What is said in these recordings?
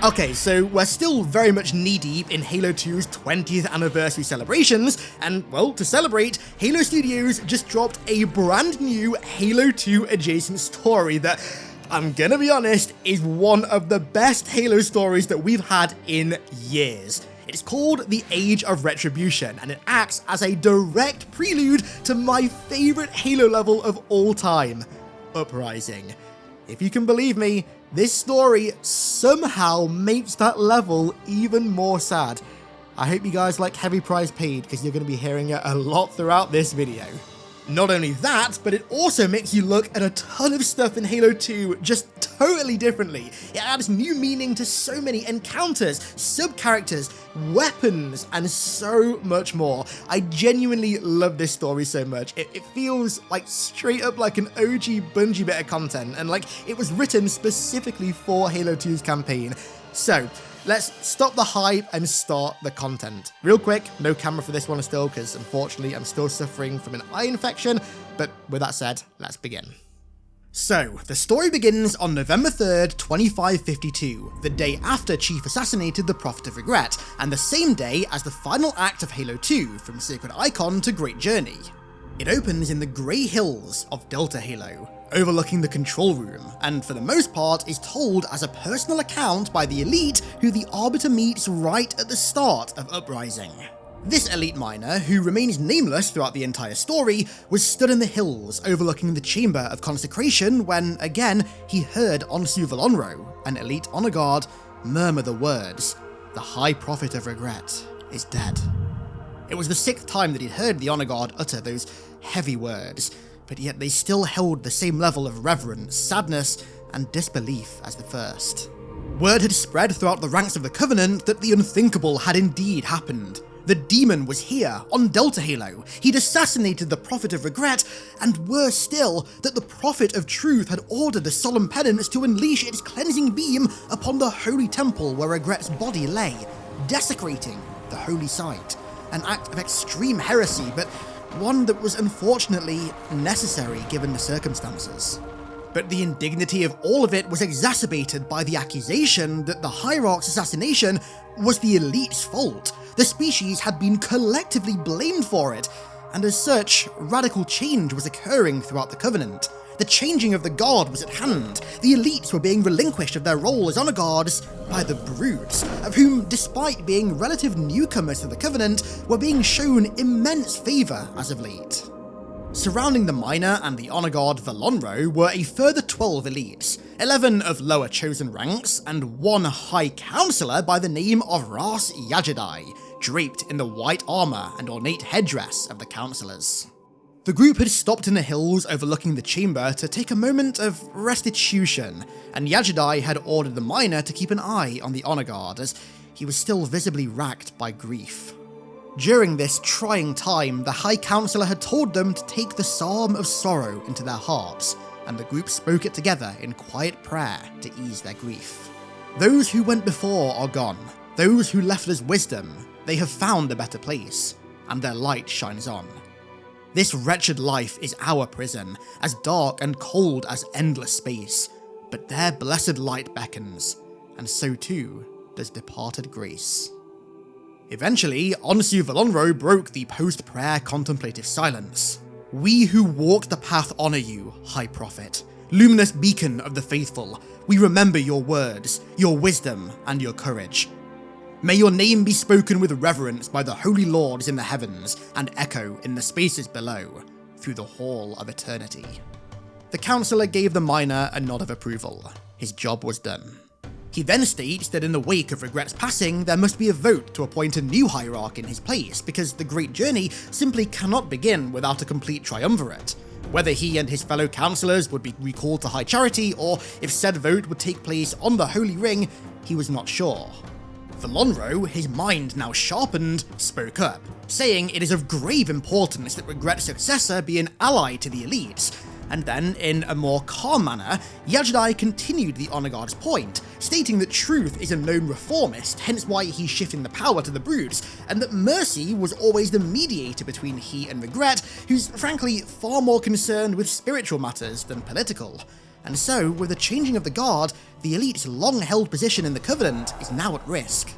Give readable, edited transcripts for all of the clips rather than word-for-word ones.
Okay, so we're still very much knee-deep in Halo 2's 20th anniversary celebrations, and, well, to celebrate, Halo Studios just dropped a brand new Halo 2 adjacent story that, I'm gonna be honest, is one of the best Halo stories that we've had in years. It's called The Age of Retribution, and it acts as a direct prelude to my favourite Halo level of all time, Uprising. If you can believe me, this story somehow makes that level even more sad. I hope you guys like heavy price paid, because you're going to be hearing it a lot throughout this video. Not only that, but it also makes you look at a ton of stuff in Halo 2 just totally differently. It adds new meaning to so many encounters, sub-characters, weapons, and so much more. I genuinely love this story so much. It feels like straight up like an OG Bungie bit of content, and like it was written specifically for Halo 2's campaign. So, let's stop the hype and start the content. Real quick, no camera for this one still, because unfortunately I'm still suffering from an eye infection, but with that said, let's begin. So, the story begins on November 3rd, 2552, the day after Chief assassinated the Prophet of Regret, and the same day as the final act of Halo 2, from Sacred Icon to Great Journey. It opens in the Grey Hills of Delta Halo, overlooking the control room, and for the most part is told as a personal account by the elite who the Arbiter meets right at the start of Uprising. This elite miner, who remains nameless throughout the entire story, was stood in the hills overlooking the Chamber of Consecration when, again, he heard Onsu Valonro, an elite honor guard, murmur the words, "The High Prophet of Regret is dead." It was the 6th time that he'd heard the honor guard utter those heavy words, but yet they still held the same level of reverence, sadness, and disbelief as the first. Word had spread throughout the ranks of the Covenant that the unthinkable had indeed happened. The demon was here, on Delta Halo. He'd assassinated the Prophet of Regret, and worse still, that the Prophet of Truth had ordered the Solemn Penance to unleash its cleansing beam upon the holy temple where Regret's body lay, desecrating the holy site. An act of extreme heresy, but one that was unfortunately necessary given the circumstances. But the indignity of all of it was exacerbated by the accusation that the Hierarch's assassination was the elite's fault. The species had been collectively blamed for it, and as such, radical change was occurring throughout the Covenant. The changing of the guard was at hand. The elites were being relinquished of their role as honor guards by the brutes, of whom, despite being relative newcomers to the Covenant, were being shown immense favour as of late. Surrounding the miner and the honor guard Valonro were a further 12 elites, 11 of lower chosen ranks, and one high councillor by the name of Ras Yajadai, draped in the white armour and ornate headdress of the councillors. The group had stopped in the hills overlooking the chamber to take a moment of restitution, and Yajadai had ordered the miner to keep an eye on the honor guard as he was still visibly racked by grief. During this trying time, the High Councillor had told them to take the Psalm of Sorrow into their hearts, and the group spoke it together in quiet prayer to ease their grief. Those who went before are gone. Those who left us wisdom, they have found a better place, and their light shines on. This wretched life is our prison, as dark and cold as endless space, but their blessed light beckons, and so too does departed grace. Eventually, Onsu Valonro broke the post-prayer contemplative silence. "We who walk the path honour you, High Prophet, luminous beacon of the faithful. We remember your words, your wisdom, and your courage. May your name be spoken with reverence by the holy lords in the heavens and echo in the spaces below, through the hall of eternity." The councillor gave the miner a nod of approval. His job was done. He then states that in the wake of Regret's passing, there must be a vote to appoint a new hierarch in his place, because the Great Journey simply cannot begin without a complete triumvirate. Whether he and his fellow councillors would be recalled to High Charity, or if said vote would take place on the Holy Ring, he was not sure. Valonro, his mind now sharpened, spoke up, saying it is of grave importance that Regret's successor be an ally to the elites. And then, in a more calm manner, Yajadai continued the honor guard's point, stating that Truth is a known reformist, hence why he's shifting the power to the brutes, and that Mercy was always the mediator between he and Regret, who's frankly far more concerned with spiritual matters than political. and so, with the changing of the guard, the elite's long-held position in the Covenant is now at risk.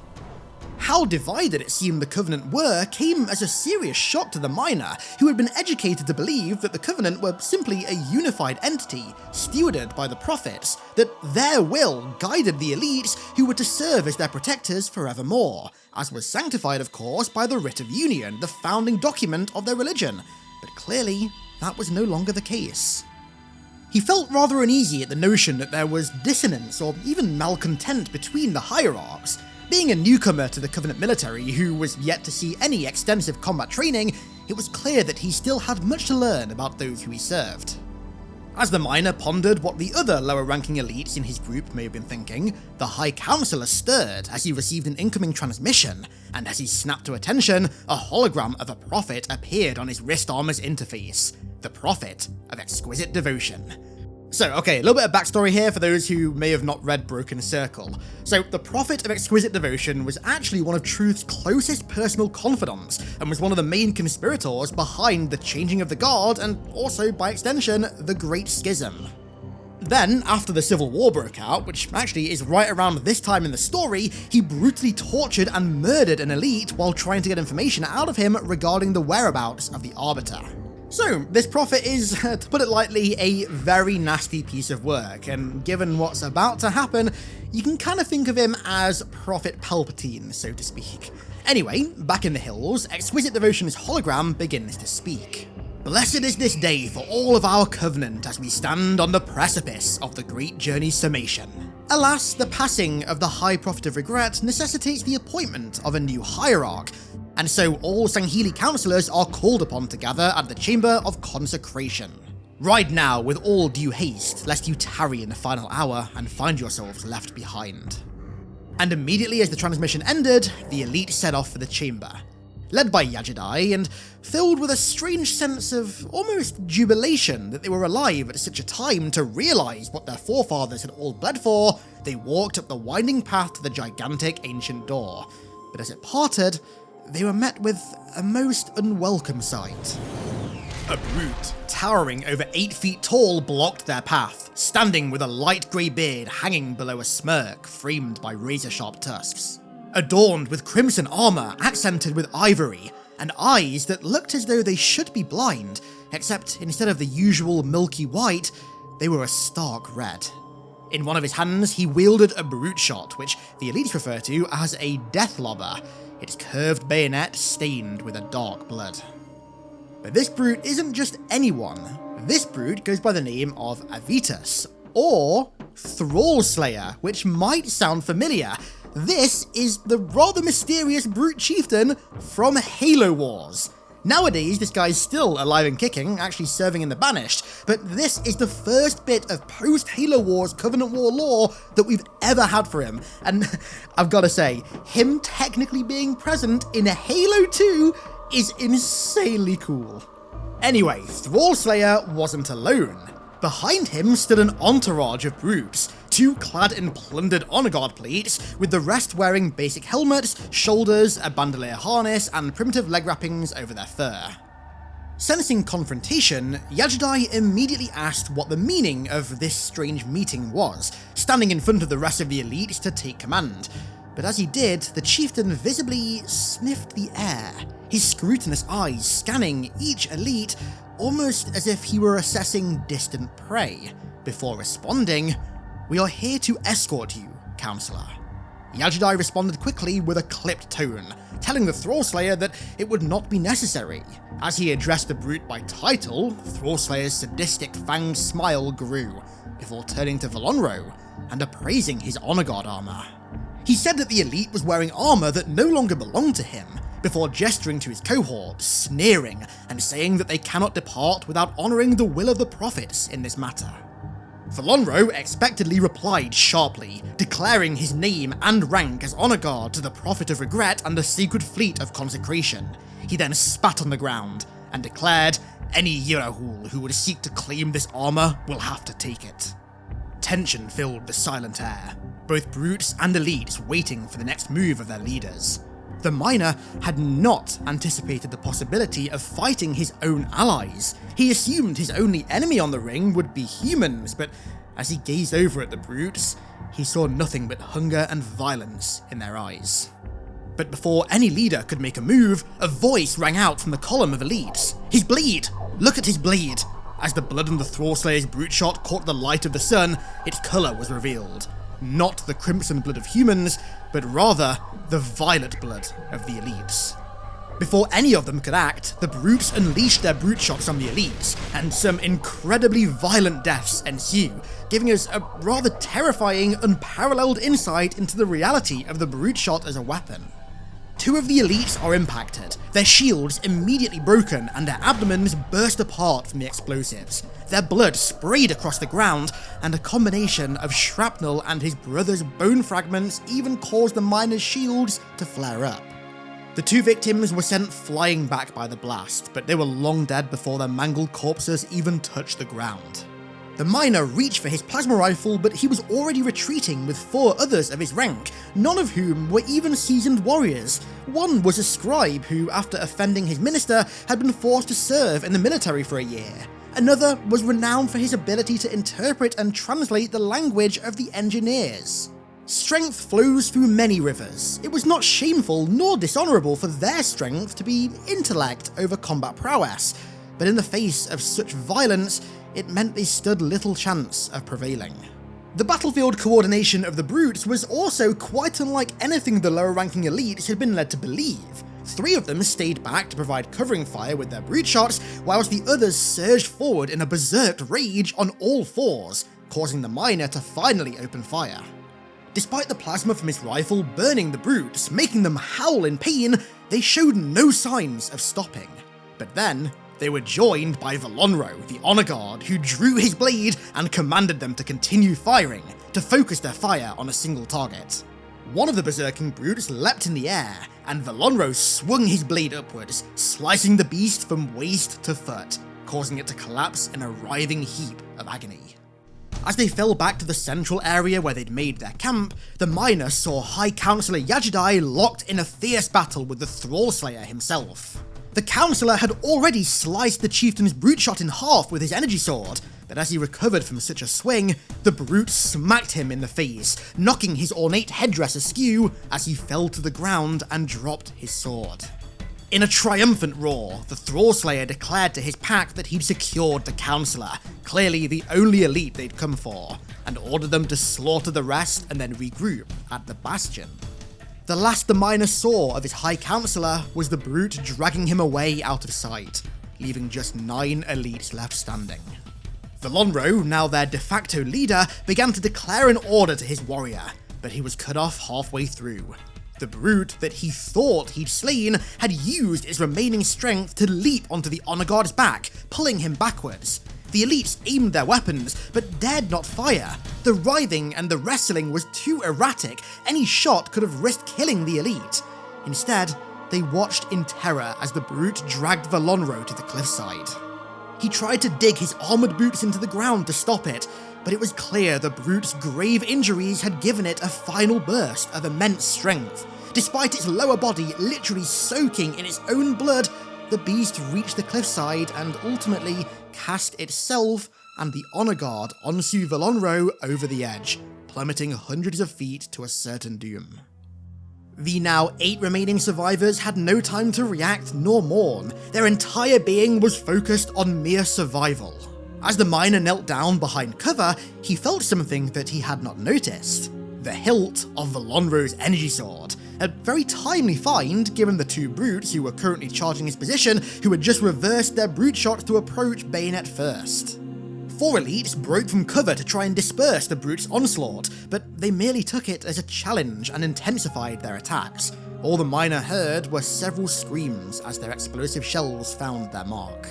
How divided it seemed the Covenant were came as a serious shock to the miner, who had been educated to believe that the Covenant were simply a unified entity, stewarded by the prophets, that their will guided the elites who were to serve as their protectors forevermore, as was sanctified of course by the Writ of Union, the founding document of their religion, but clearly that was no longer the case. He felt rather uneasy at the notion that there was dissonance or even malcontent between the hierarchs. Being a newcomer to the Covenant military who was yet to see any extensive combat training, it was clear that he still had much to learn about those who he served. As the miner pondered what the other lower-ranking elites in his group may have been thinking, the High Councilor stirred as he received an incoming transmission, and as he snapped to attention, a hologram of a prophet appeared on his wrist armor's interface. The Prophet of Exquisite Devotion. So, okay, a little bit of backstory here for those who may have not read Broken Circle. So, the Prophet of Exquisite Devotion was actually one of Truth's closest personal confidants, and was one of the main conspirators behind the changing of the guard, and also, by extension, the Great Schism. Then, after the Civil War broke out, which actually is right around this time in the story, he brutally tortured and murdered an elite while trying to get information out of him regarding the whereabouts of the Arbiter. So, this prophet is, to put it lightly, a very nasty piece of work, and given what's about to happen, you can kind of think of him as Prophet Palpatine, so to speak. Anyway, back in the hills, Exquisite Devotion's hologram begins to speak. Blessed is this day for all of our Covenant as we stand on the precipice of the great journey's summation. Alas, the passing of the High Prophet of Regret necessitates the appointment of a new hierarch, and so all Sangheili councillors are called upon to gather at the Chamber of Consecration. Ride now with all due haste, lest you tarry in the final hour and find yourselves left behind. And immediately as the transmission ended, the elite set off for the chamber, led by Yajidai, and filled with a strange sense of almost jubilation that they were alive at such a time to realise what their forefathers had all bled for. They walked up the winding path to the gigantic ancient door, but as it parted, they were met with a most unwelcome sight. A brute, towering over 8 feet tall, blocked their path, standing with a light grey beard hanging below a smirk framed by razor-sharp tusks. Adorned with crimson armour accented with ivory, and eyes that looked as though they should be blind, except instead of the usual milky white, they were a stark red. In one of his hands, he wielded a brute shot, which the elites refer to as a death lobber, its curved bayonet stained with a dark blood. But this brute isn't just anyone. This brute goes by the name of Avitus, or Thrall Slayer, which might sound familiar. This is the rather mysterious brute chieftain from Halo Wars. Nowadays, this guy's still alive and kicking, actually serving in the Banished, but this is the first bit of post-Halo Wars Covenant War lore that we've ever had for him, and I've gotta say, him technically being present in Halo 2 is insanely cool. Anyway, Thrall Slayer wasn't alone. Behind him stood an entourage of brutes, 2 clad in plundered honor guard pleats, with the rest wearing basic helmets, shoulders, a bandolier harness, and primitive leg wrappings over their fur. Sensing confrontation, Yajidai immediately asked what the meaning of this strange meeting was, standing in front of the rest of the elite to take command. But as he did, the chieftain visibly sniffed the air, his scrutinous eyes scanning each elite, almost as if he were assessing distant prey, before responding, "We are here to escort you, Councilor." Yajidai responded quickly with a clipped tone, telling the Thrall Slayer that it would not be necessary. As he addressed the brute by title, Thrall Slayer's sadistic fanged smile grew, before turning to Volonro and appraising his honor guard armor. He said that the elite was wearing armor that no longer belonged to him, before gesturing to his cohort, sneering, and saying that they cannot depart without honoring the will of the prophets in this matter. Volonro expectedly replied sharply, declaring his name and rank as honor guard to the Prophet of Regret and the Secret Fleet of Consecration. He then spat on the ground and declared, "Any Yirahul who would seek to claim this armor will have to take it." Tension filled the silent air, both brutes and elites waiting for the next move of their leaders. The miner had not anticipated the possibility of fighting his own allies. He assumed his only enemy on the ring would be humans, but As he gazed over at the brutes, he saw nothing but hunger and violence in their eyes. But before any leader could make a move, a voice rang out from the column of elites. His blade! Look at his blade! As the blood on the Thrallslayer's brute shot caught the light of the sun, its colour was revealed. Not the crimson blood of humans, but rather the violet blood of the elites. Before any of them could act, the brutes unleashed their brute shots on the elites, and some incredibly violent deaths ensue, giving us a rather terrifying, unparalleled insight into the reality of the brute shot as a weapon. 2 of the elites are impacted, their shields immediately broken and their abdomens burst apart from the explosives. Their blood sprayed across the ground, and a combination of shrapnel and his brother's bone fragments even caused the miner's shields to flare up. The 2 victims were sent flying back by the blast, but they were long dead before their mangled corpses even touched the ground. The miner reached for his plasma rifle, but he was already retreating with 4 others of his rank, none of whom were even seasoned warriors. One was a scribe who, after offending his minister, had been forced to serve in the military for a year. Another was renowned for his ability to interpret and translate the language of the engineers. Strength flows through many rivers. It was not shameful nor dishonourable for their strength to be intellect over combat prowess, but in the face of such violence, it meant they stood little chance of prevailing. The battlefield coordination of the brutes was also quite unlike anything the lower-ranking elites had been led to believe. 3 of them stayed back to provide covering fire with their brute shots, whilst the others surged forward in a berserk rage on all 4s, causing the miner to finally open fire. Despite the plasma from his rifle burning the brutes, making them howl in pain, they showed no signs of stopping. But then, they were joined by Volonro, the honor guard, who drew his blade and commanded them to continue firing, to focus their fire on a single target. One of the berserking brutes leapt in the air, and Volonro swung his blade upwards, slicing the beast from waist to foot, causing it to collapse in a writhing heap of agony. As they fell back to the central area where they'd made their camp, the miner saw High Councilor Yajidai locked in a fierce battle with the Thrallslayer himself. The Councilor had already sliced the chieftain's brute shot in half with his energy sword, but as he recovered from such a swing, the brute smacked him in the face, knocking his ornate headdress askew as he fell to the ground and dropped his sword. In a triumphant roar, the Thrallslayer declared to his pack that he'd secured the Councilor, clearly the only elite they'd come for, and ordered them to slaughter the rest and then regroup at the Bastion. The last the miner saw of his High Councilor was the brute dragging him away out of sight, leaving just 9 elites left standing. Volonro, now their de facto leader, began to declare an order to his warrior, but he was cut off halfway through. The brute that he thought he'd slain had used its remaining strength to leap onto the honor guard's back, pulling him backwards. The elites aimed their weapons, but dared not fire. The writhing and the wrestling was too erratic, any shot could have risked killing the elite. Instead, they watched in terror as the brute dragged Volonro to the cliffside. He tried to dig his armoured boots into the ground to stop it, but it was clear the brute's grave injuries had given it a final burst of immense strength. Despite its lower body literally soaking in its own blood, the beast reached the cliffside and ultimately cast itself and the honor guard onto Volonro over the edge, plummeting hundreds of feet to a certain doom. The now 8 remaining survivors had no time to react nor mourn. Their entire being was focused on mere survival. As the miner knelt down behind cover, he felt something that he had not noticed. The hilt of Volonro's energy sword. A very timely find given the 2 brutes who were currently charging his position who had just reversed their brute shots to approach bayonet first. 4 elites broke from cover to try and disperse the brute's onslaught, but they merely took it as a challenge and intensified their attacks. All the miner heard were several screams as their explosive shells found their mark.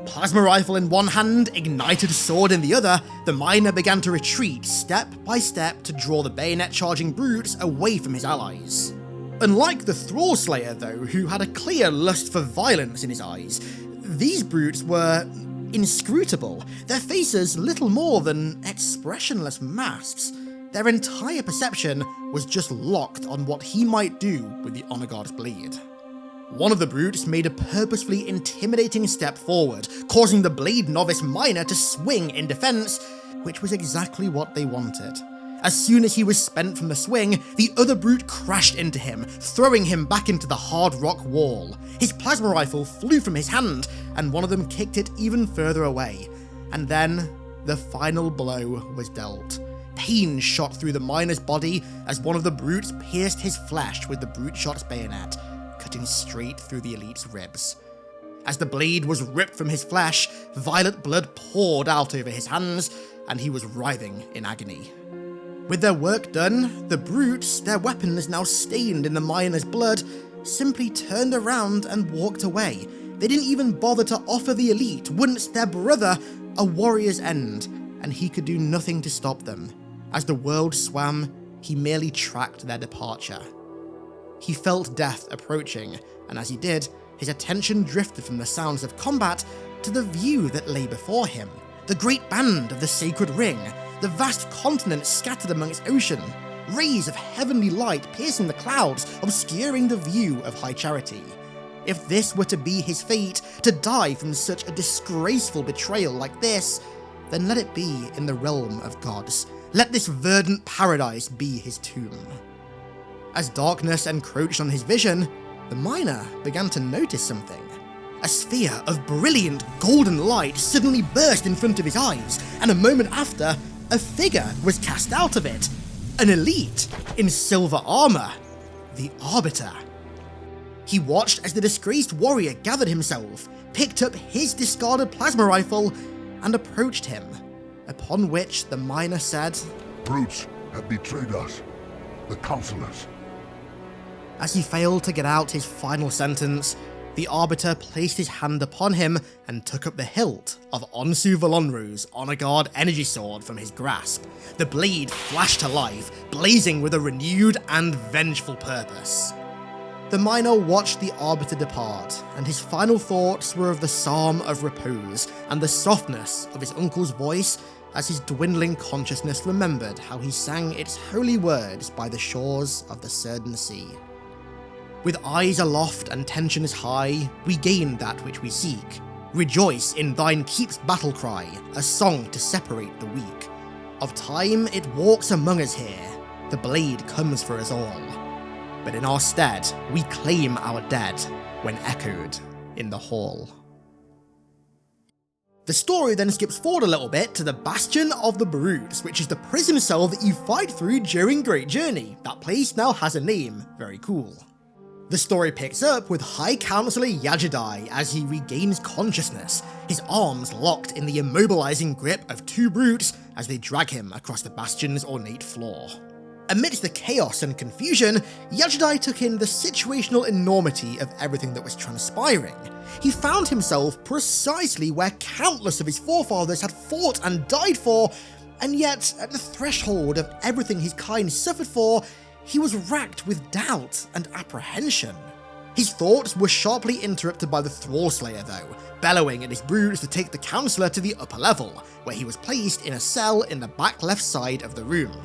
Plasma rifle in one hand, ignited sword in the other, the miner began to retreat step by step to draw the bayonet-charging brutes away from his allies. Unlike the Thrallslayer though, who had a clear lust for violence in his eyes, these brutes were inscrutable, their faces little more than expressionless masks. Their entire perception was just locked on what he might do with the honor guard's blade. One of the brutes made a purposefully intimidating step forward, causing the blade novice miner to swing in defense, which was exactly what they wanted. As soon as he was spent from the swing, the other brute crashed into him, throwing him back into the hard rock wall. His plasma rifle flew from his hand, and one of them kicked it even further away. And then, the final blow was dealt. Pain shot through the miner's body as one of the brutes pierced his flesh with the brute shot's bayonet, cutting straight through the elite's ribs. As the blade was ripped from his flesh, violet blood poured out over his hands, and he was writhing in agony. With their work done, the brutes, their weapons now stained in the miner's blood, simply turned around and walked away. They didn't even bother to offer the elite, once their brother, a warrior's end, and he could do nothing to stop them. As the world swam, he merely tracked their departure. He felt death approaching, and as he did, his attention drifted from the sounds of combat to the view that lay before him. The great band of the Sacred Ring, the vast continent scattered amongst ocean, rays of heavenly light piercing the clouds, obscuring the view of High Charity. If this were to be his fate, to die from such a disgraceful betrayal like this, then let it be in the realm of gods. Let this verdant paradise be his tomb. As darkness encroached on his vision, the miner began to notice something. A sphere of brilliant golden light suddenly burst in front of his eyes, and a moment after, a figure was cast out of it. An elite in silver armor, the Arbiter. He watched as the disgraced warrior gathered himself, picked up his discarded plasma rifle, and approached him, upon which the miner said, "Brutes have betrayed us, the Councilors." As he failed to get out his final sentence, the Arbiter placed his hand upon him and took up the hilt of Onsu Valonru's Honor Guard energy sword from his grasp. The blade flashed to life, blazing with a renewed and vengeful purpose. The miner watched the Arbiter depart, and his final thoughts were of the Psalm of Repose and the softness of his uncle's voice as his dwindling consciousness remembered how he sang its holy words by the shores of the Certain Sea. With eyes aloft and tensions high, we gain that which we seek. Rejoice in thine keep's battle cry, a song to separate the weak. Of time it walks among us here, the blade comes for us all. But in our stead, we claim our dead, when echoed in the hall. The story then skips forward a little bit to the Bastion of the Brutes, which is the prison cell that you fight through during Great Journey. That place now has a name, very cool. The story picks up with High Councilor Yajidai as he regains consciousness, his arms locked in the immobilizing grip of two brutes as they drag him across the Bastion's ornate floor. Amidst the chaos and confusion, Yajidai took in the situational enormity of everything that was transpiring. He found himself precisely where countless of his forefathers had fought and died for, and yet, at the threshold of everything his kind suffered for, he was racked with doubt and apprehension. His thoughts were sharply interrupted by the Thrall Slayer though, bellowing at his brutes to take the Councilor to the upper level, where he was placed in a cell in the back left side of the room.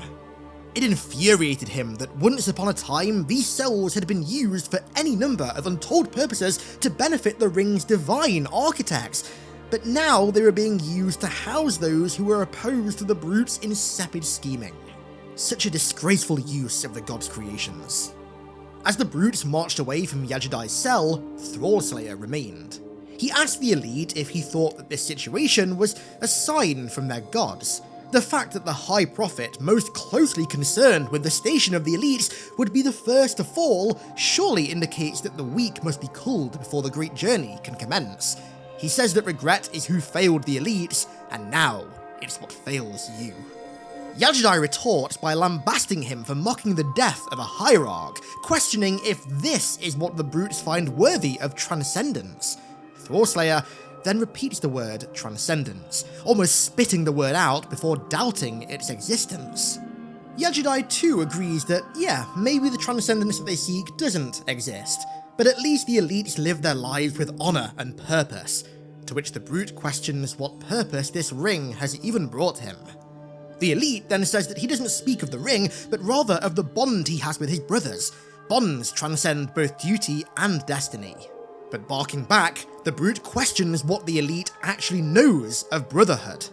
It infuriated him that once upon a time these cells had been used for any number of untold purposes to benefit the ring's divine architects, but now they were being used to house those who were opposed to the brutes' insipid scheming. Such a disgraceful use of the gods' creations. As the brutes marched away from Yajidai's cell, Thrallslayer remained. He asked the elite if he thought that this situation was a sign from their gods. The fact that the High Prophet, most closely concerned with the station of the elites, would be the first to fall surely indicates that the weak must be culled before the great journey can commence. He says that regret is who failed the elites, and now it's what fails you. Yajidai retorts by lambasting him for mocking the death of a hierarch, questioning if this is what the brutes find worthy of transcendence. Thrallslayer then repeats the word transcendence, almost spitting the word out before doubting its existence. Yajidai too agrees that, yeah, maybe the transcendence that they seek doesn't exist, but at least the elites live their lives with honour and purpose, to which the brute questions what purpose this ring has even brought him. The elite then says that he doesn't speak of the ring, but rather of the bond he has with his brothers, Bonds transcend both duty and destiny. But barking back, the brute questions what the elite actually knows of brotherhood.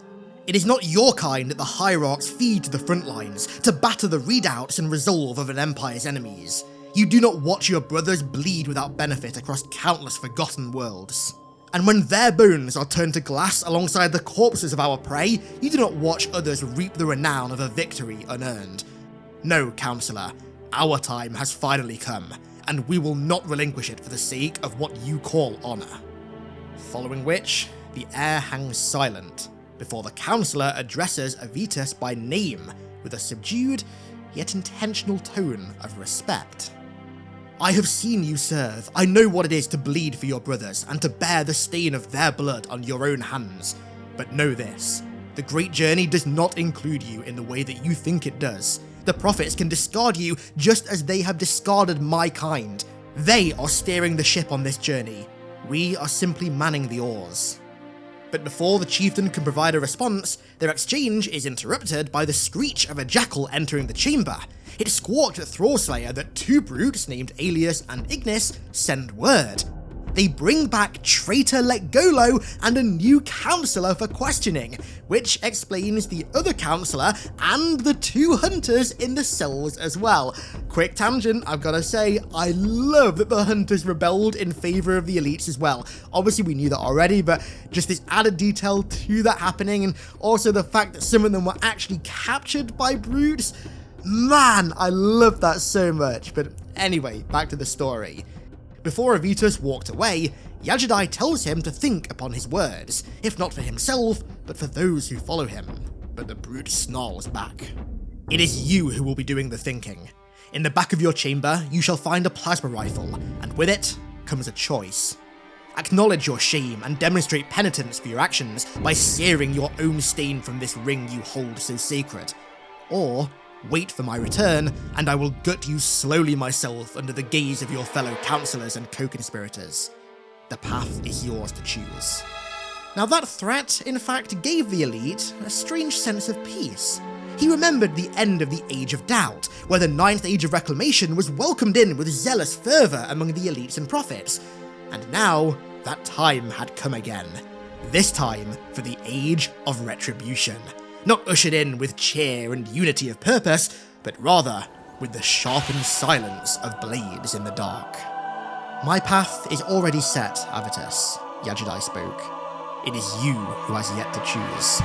It is not your kind that the hierarchs feed to the front lines to batter the redoubts and resolve of an empire's enemies. You do not watch your brothers bleed without benefit across countless forgotten worlds. And when their bones are turned to glass alongside the corpses of our prey, you do not watch others reap the renown of a victory unearned. No, Councilor, our time has finally come, and we will not relinquish it for the sake of what you call honour. Following which, the air hangs silent, before the Councilor addresses Avitus by name with a subdued, yet intentional tone of respect. I have seen you serve. I know what it is to bleed for your brothers and to bear the stain of their blood on your own hands. But know this, the Great Journey does not include you in the way that you think it does. The prophets can discard you just as they have discarded my kind. They are steering the ship on this journey. We are simply manning the oars. But before the chieftain can provide a response, their exchange is interrupted by the screech of a jackal entering the chamber. It squawked at Thrallslayer that two brutes named Alias and Ignis send word. They bring back traitor Legolo and a new councillor for questioning, which explains the other councillor and the two hunters in the cells as well. Quick tangent, I've gotta say, I love that the hunters rebelled in favour of the elites as well. Obviously we knew that already, but just this added detail to that happening, and also the fact that some of them were actually captured by brutes. Man, I love that so much. But anyway, back to the story. Before Avitus walked away, Yajidai tells him to think upon his words, if not for himself, but for those who follow him. But the brute snarls back. It is you who will be doing the thinking. In the back of your chamber, you shall find a plasma rifle, and with it comes a choice. Acknowledge your shame and demonstrate penitence for your actions by searing your own stain from this ring you hold so sacred. Or wait for my return, and I will gut you slowly myself under the gaze of your fellow councillors and co-conspirators. The path is yours to choose. Now that threat, in fact, gave the elite a strange sense of peace. He remembered the end of the Age of Doubt, where the Ninth Age of Reclamation was welcomed in with zealous fervour among the elites and prophets. And now, that time had come again. This time for the Age of Retribution. Not ushered in with cheer and unity of purpose, but rather with the sharpened silence of blades in the dark. My path is already set, Avitus, Yajidai spoke. It is you who has yet to choose.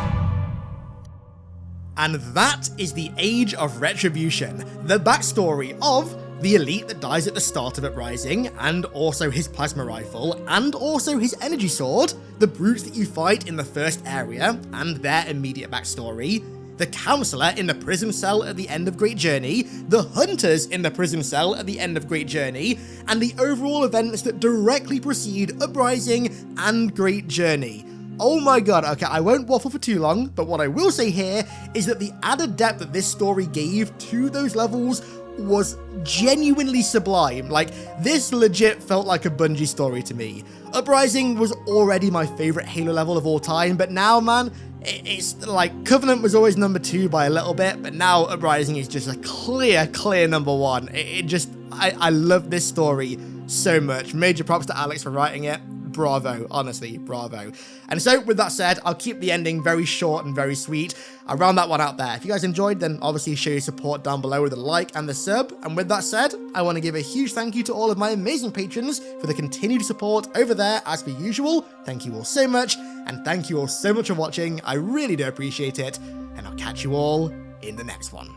And that is the Age of Retribution, the backstory of the elite that dies at the start of Uprising, and also his plasma rifle, and also his energy sword, the brutes that you fight in the first area, and their immediate backstory, the councillor in the prison cell at the end of Great Journey, the hunters in the prison cell at the end of Great Journey, and the overall events that directly precede Uprising and Great Journey. Oh my god, okay, I won't waffle for too long, but what I will say here is that the added depth that this story gave to those levels was genuinely sublime. Like, this legit felt like a Bungie story to me. Uprising was already my favourite Halo level of all time, but now, man, it's like, Covenant was always number 2 by a little bit, but now Uprising is just a clear number 1. I love this story so much. Major props to Alex for writing it. Bravo, honestly, bravo. And so, with that said, I'll keep the ending very short and very sweet. I'll round that one out there. If you guys enjoyed, then obviously show your support down below with a like and the sub. And with that said, I want to give a huge thank you to all of my amazing patrons for the continued support over there as per usual. Thank you all so much, and thank you all so much for watching. I really do appreciate it, and I'll catch you all in the next one.